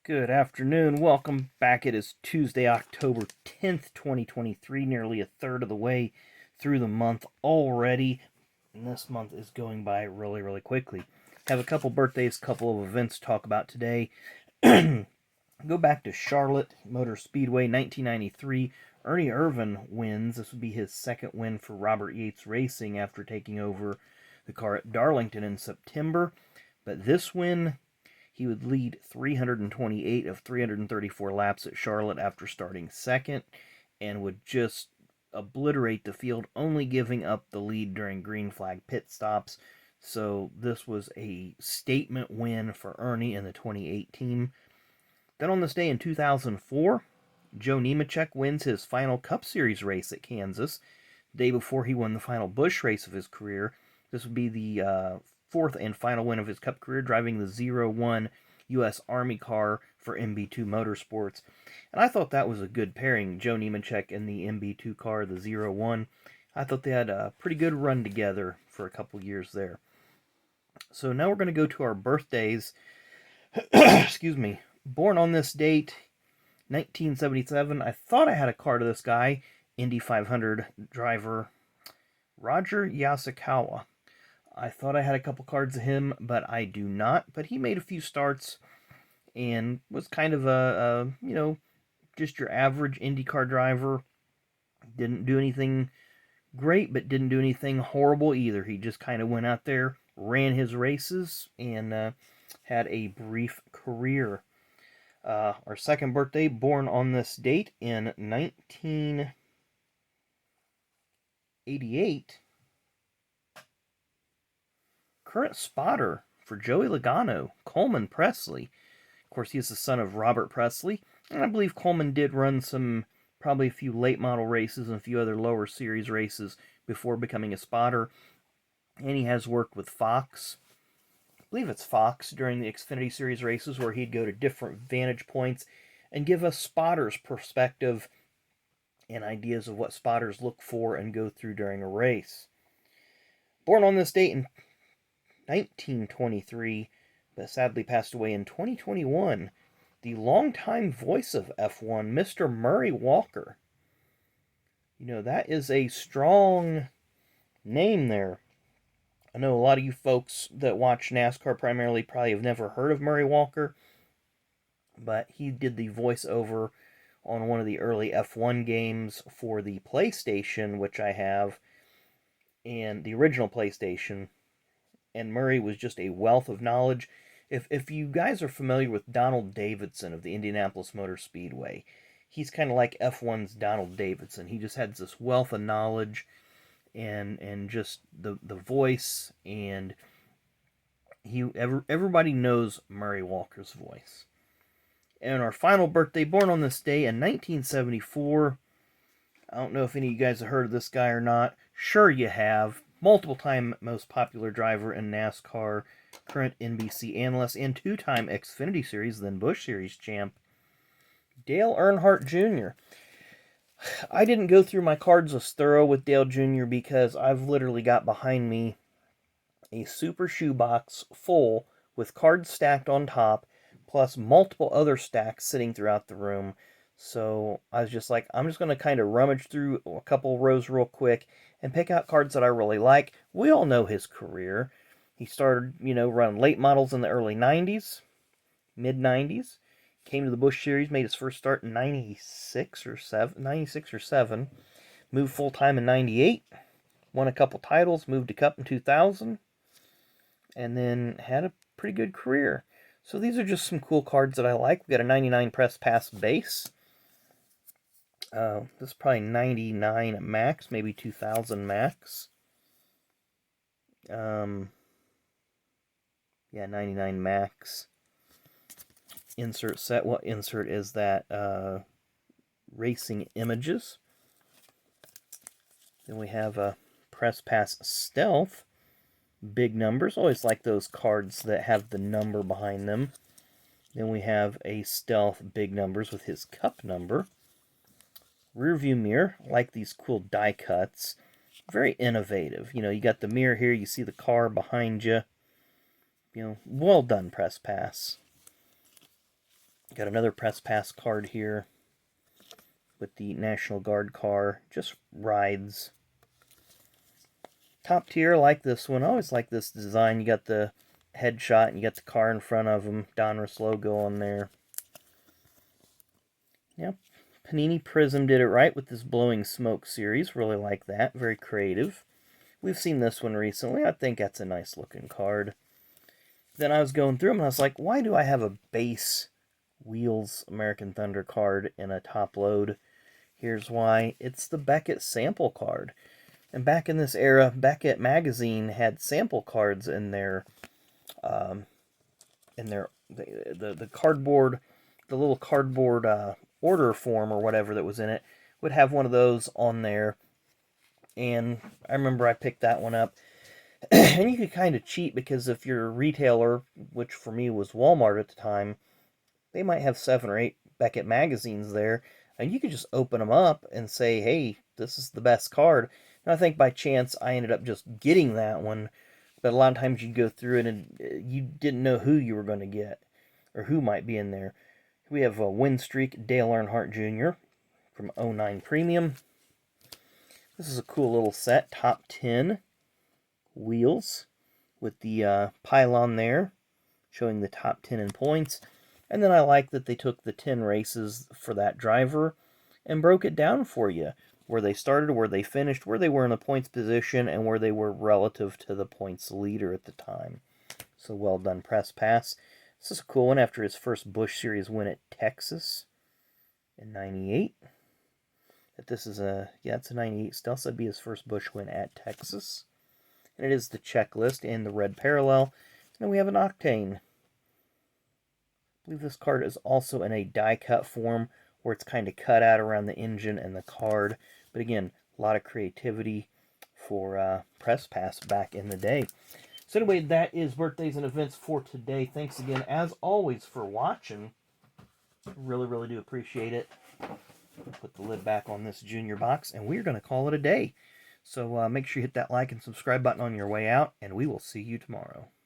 Good afternoon. Welcome back. It is Tuesday, October 10th, 2023, nearly a third of the way through the month already. And this month is going by really, really quickly. Have a couple birthdays, couple of events to talk about today. Go back to Charlotte Motor Speedway, 1993. Ernie Irvan wins. This would be his second win for Robert Yates Racing after taking over the car at Darlington in September. But this win, he would lead 328 of 334 laps at Charlotte after starting second and would just obliterate the field, only giving up the lead during green flag pit stops. So this was a statement win for Ernie and the 28 team. Then on this day in 2004, Joe Nemechek wins his final Cup Series race at Kansas. The day before he won the final Busch race of his career. This would be the fourth and final win of his Cup career, driving the 0-1 U.S. Army car for MB2 Motorsports. And I thought that was a good pairing, Joe Nemechek and the MB2 car, the 0-1. I thought they had a pretty good run together for a couple years there. So now we're going to go to our birthdays. Excuse me. Born on this date, 1977. I thought I had a card of this guy, Indy 500 driver Roger Yasukawa. I thought I had a couple cards of him, but I do not. But he made a few starts and was kind of a just your average IndyCar driver. Didn't do anything great, but didn't do anything horrible either. He just kind of went out there, ran his races, and had a brief career. Our second birthday, born on this date in 1988. Current spotter for Joey Logano, Coleman Pressley. Of course, he is the son of Robert Pressley, and I believe Coleman did run probably a few late model races and a few other lower series races before becoming a spotter. And he has worked with Fox. I believe it's Fox during the Xfinity Series races where he'd go to different vantage points and give us spotters' perspective and ideas of what spotters look for and go through during a race. Born on this date in 1923, but sadly passed away in 2021, the longtime voice of F1, Mr. Murray Walker. You know, that is a strong name there. I know a lot of you folks that watch NASCAR primarily probably have never heard of Murray Walker, but he did the voiceover on one of the early F1 games for the PlayStation, which I have, and the original PlayStation. And Murray was just a wealth of knowledge. If you guys are familiar with Donald Davidson of the Indianapolis Motor Speedway, he's kind of like F1's Donald Davidson. He just has this wealth of knowledge and just the voice, and everybody knows Murray Walker's voice. And our final birthday, born on this day in 1974. I don't know if any of you guys have heard of this guy or not. Sure you have. Multiple-time most popular driver in NASCAR, current NBC analyst, and two-time Xfinity Series, then Busch Series champ, Dale Earnhardt Jr. I didn't go through my cards as thorough with Dale Jr. because I've literally got behind me a super shoebox full with cards stacked on top, plus multiple other stacks sitting throughout the room. So I was just like, I'm just going to kind of rummage through a couple rows real quick and pick out cards that I really like. We all know his career. He started, running late models in the early 90s, mid-90s. Came to the Busch Series, made his first start in 96 or 7. Moved full-time in 98. Won a couple titles, moved to Cup in 2000. And then had a pretty good career. So these are just some cool cards that I like. We got a 99 Press Pass base. This is probably 99 max, maybe 2000 max. Yeah, 99 max. Insert set. What insert is that? Racing Images. Then we have a Press Pass Stealth. Big numbers. Always like those cards that have the number behind them. Then we have a Stealth Big Numbers with his Cup number. Rear view mirror. Like these cool die cuts. Very innovative. You got the mirror here. You see the car behind you. Well done, Press Pass. Got another Press Pass card here with the National Guard car. Just rides. Top tier, like this one. I always like this design. You got the headshot and you got the car in front of them. Donruss logo on there. Yep. Panini Prism did it right with this Blowing Smoke series. Really like that. Very creative. We've seen this one recently. I think that's a nice looking card. Then I was going through them and I was like, why do I have a base Wheels American Thunder card in a top load? Here's why. It's the Beckett sample card. And back in this era, Beckett magazine had sample cards in their the cardboard, the little cardboard order form or whatever that was in it would have one of those on there. And I remember I picked that one up. And you could kind of cheat because if you're a retailer, which for me was Walmart at the time, they might have 7 or 8 Beckett magazines there, and you could just open them up and say, hey, this is the best card. And I think by chance I ended up just getting that one, but a lot of times you'd go through it and you didn't know who you were going to get or who might be in there. We have a Win Streak Dale Earnhardt Jr. from 09 Premium. This is a cool little set, top 10 wheels with the pylon there showing the top 10 in points. And then I like that they took the 10 races for that driver and broke it down for you, where they started, where they finished, where they were in the points position, and where they were relative to the points leader at the time. So well done, Press Pass. This is a cool one after his first Busch Series win at Texas in 98. That this is it's a 98 still, so that'd be his first Busch win at Texas. And it is the checklist and the red parallel. And then we have an Octane. I believe this card is also in a die cut form where it's kind of cut out around the engine and the card. But again, a lot of creativity for Press Pass back in the day. So anyway, that is birthdays and events for today. Thanks again, as always, for watching. Really, really do appreciate it. Put the lid back on this junior box, and we're going to call it a day. So make sure you hit that like and subscribe button on your way out, and we will see you tomorrow.